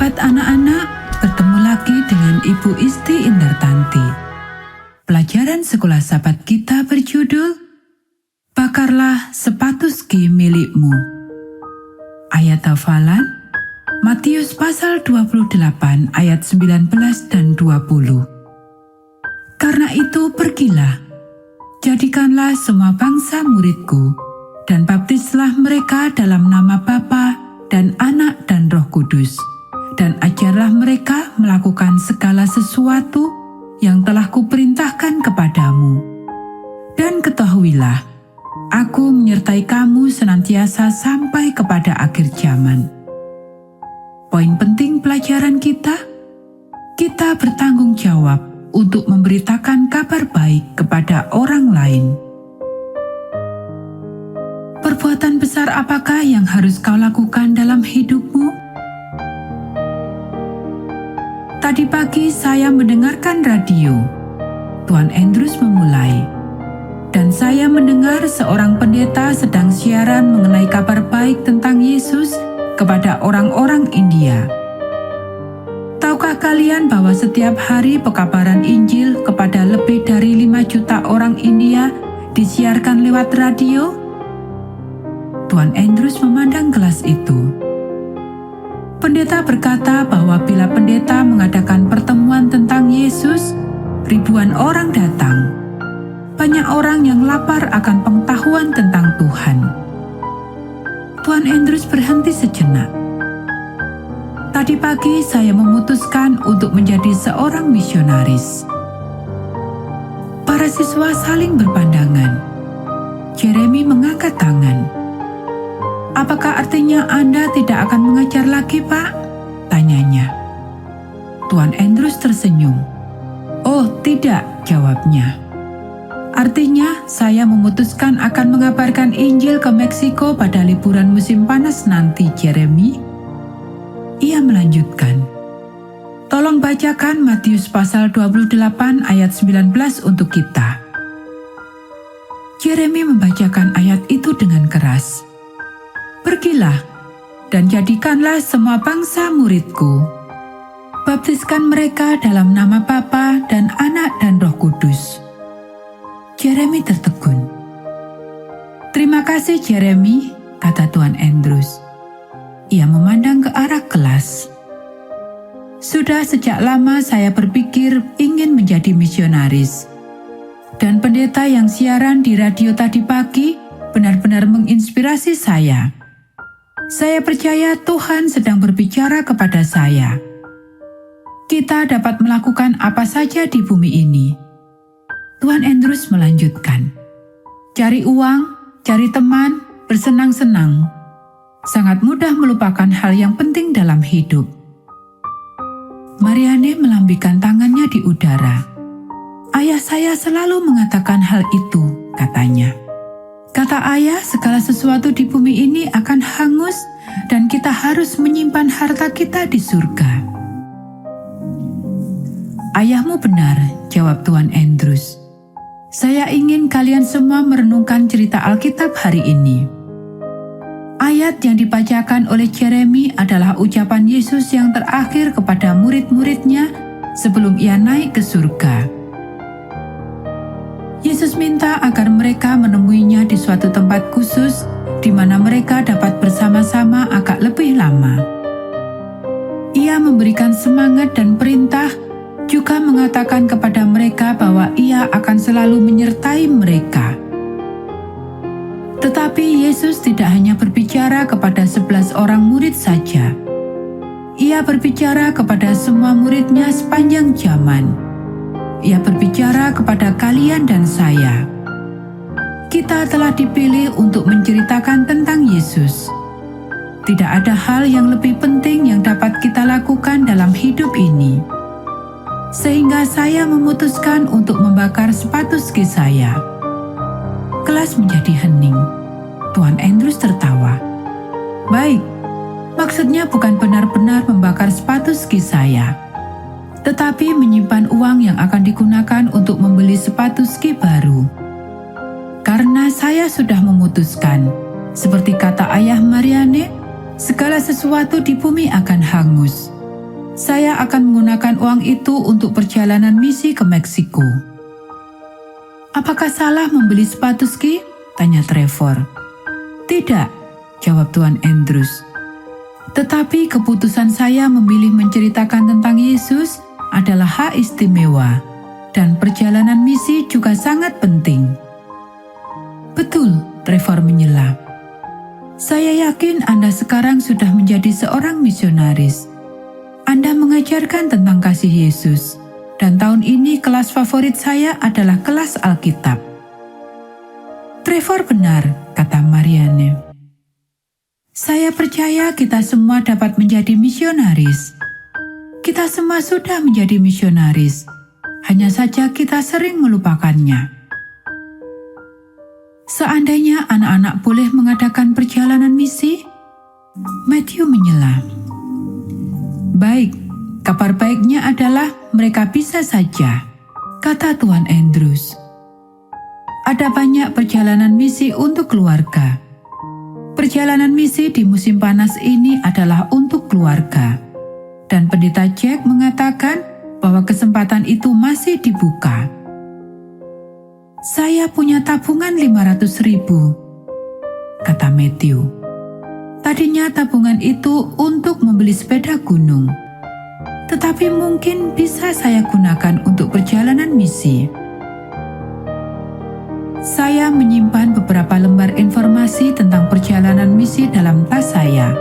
Sahabat anak-anak, bertemu lagi dengan Ibu Isti Indartanti. Pelajaran sekolah sahabat kita berjudul Bakarlah sepatu ski milikmu. Ayat hafalan Matius pasal 28 ayat 19 dan 20. Karena itu pergilah, jadikanlah semua bangsa muridku, dan baptislah mereka dalam nama Bapa dan Anak dan Roh Kudus, dan ajarlah mereka melakukan segala sesuatu yang telah kuperintahkan kepadamu. Dan ketahuilah, aku menyertai kamu senantiasa sampai kepada akhir zaman. Poin penting pelajaran kita bertanggung jawab untuk memberitakan kabar baik kepada orang lain. Perbuatan besar apakah yang harus kau lakukan dalam hidupmu? Tadi pagi saya mendengarkan radio. Tuan Andrews memulai, dan saya mendengar seorang pendeta sedang siaran mengenai kabar baik tentang Yesus kepada orang-orang India. Tahukah kalian bahwa setiap hari pekabaran Injil kepada lebih dari 5 juta orang India disiarkan lewat radio? Tuan Andrews memandang kelas itu. Pendeta berkata bahwa bila pendeta mengadakan pertemuan tentang Yesus, ribuan orang datang. Banyak orang yang lapar akan pengetahuan tentang Tuhan. Tuan Andrews berhenti sejenak. Tadi pagi saya memutuskan untuk menjadi seorang misionaris. Para siswa saling berpandangan. Jeremy mengangkat tangan. Apakah artinya Anda tidak akan mengajar lagi, Pak? Tanyanya. Tuan Andrews tersenyum. Oh, tidak, jawabnya. Artinya, saya memutuskan akan mengabarkan Injil ke Meksiko pada liburan musim panas nanti, Jeremy. Ia melanjutkan. Tolong bacakan Matius pasal 28 ayat 19 untuk kita. Jeremy membacakan ayat itu dengan keras. Pergilah, dan jadikanlah semua bangsa muridku. Baptiskan mereka dalam nama Bapa dan Anak dan Roh Kudus. Jeremy tertegun. Terima kasih, Jeremy, kata Tuan Andrews. Ia memandang ke arah kelas. Sudah sejak lama saya berpikir ingin menjadi misionaris. Dan pendeta yang siaran di radio tadi pagi benar-benar menginspirasi saya. Saya percaya Tuhan sedang berbicara kepada saya. Kita dapat melakukan apa saja di bumi ini. Tuan Andrews melanjutkan. Cari uang, cari teman, bersenang-senang. Sangat mudah melupakan hal yang penting dalam hidup. Marianne melambaikan tangannya di udara. Ayah saya selalu mengatakan hal itu, katanya. Kata ayah, segala sesuatu di bumi ini akan hangus dan kita harus menyimpan harta kita di surga. Ayahmu benar, jawab Tuan Andrews. Saya ingin kalian semua merenungkan cerita Alkitab hari ini. Ayat yang dibacakan oleh Jeremy adalah ucapan Yesus yang terakhir kepada murid-muridnya sebelum ia naik ke surga. Yesus minta agar mereka menemuinya di suatu tempat khusus di mana mereka dapat bersama-sama agak lebih lama. Ia memberikan semangat dan perintah, juga mengatakan kepada mereka bahwa ia akan selalu menyertai mereka. Tetapi Yesus tidak hanya berbicara kepada 11 orang murid saja. Ia berbicara kepada semua muridnya sepanjang zaman. Ia berbicara kepada kalian dan saya. Kita telah dipilih untuk menceritakan tentang Yesus. Tidak ada hal yang lebih penting yang dapat kita lakukan dalam hidup ini. Sehingga saya memutuskan untuk membakar sepatu ski saya. Kelas menjadi hening. Tuan Andrews tertawa. Baik, maksudnya bukan benar-benar membakar sepatu ski saya, tetapi menyimpan uang yang akan digunakan untuk membeli sepatu ski baru. Karena saya sudah memutuskan, seperti kata ayah Marianne, segala sesuatu di bumi akan hangus, Saya akan menggunakan uang itu untuk perjalanan misi ke Meksiko. Apakah salah membeli sepatu ski? Tanya Trevor. Tidak, jawab Tuan Andrews. Tetapi keputusan saya memilih menceritakan tentang Yesus adalah hak istimewa, dan perjalanan misi juga sangat penting. Betul, Trevor menyela. Saya yakin Anda sekarang sudah menjadi seorang misionaris. Anda mengajarkan tentang kasih Yesus, dan tahun ini kelas favorit saya adalah kelas Alkitab. Trevor benar, kata Marianne. Saya percaya kita semua dapat menjadi misionaris. Kita semua sudah menjadi misionaris, hanya saja kita sering melupakannya. Seandainya anak-anak boleh mengadakan perjalanan misi, Matthew menyela. Baik, kabar baiknya adalah mereka bisa saja, kata Tuan Andrews. Ada banyak perjalanan misi untuk keluarga. Perjalanan misi di musim panas ini adalah untuk keluarga. Dan Pendeta Jack mengatakan bahwa kesempatan itu masih dibuka. Saya punya tabungan 500.000, kata Matthew. Tadinya tabungan itu untuk membeli sepeda gunung, tetapi mungkin bisa saya gunakan untuk perjalanan misi. Saya menyimpan beberapa lembar informasi tentang perjalanan misi dalam tas saya,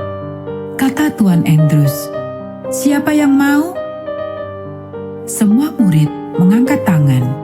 kata Tuan Andrews. Siapa yang mau? Semua murid mengangkat tangan.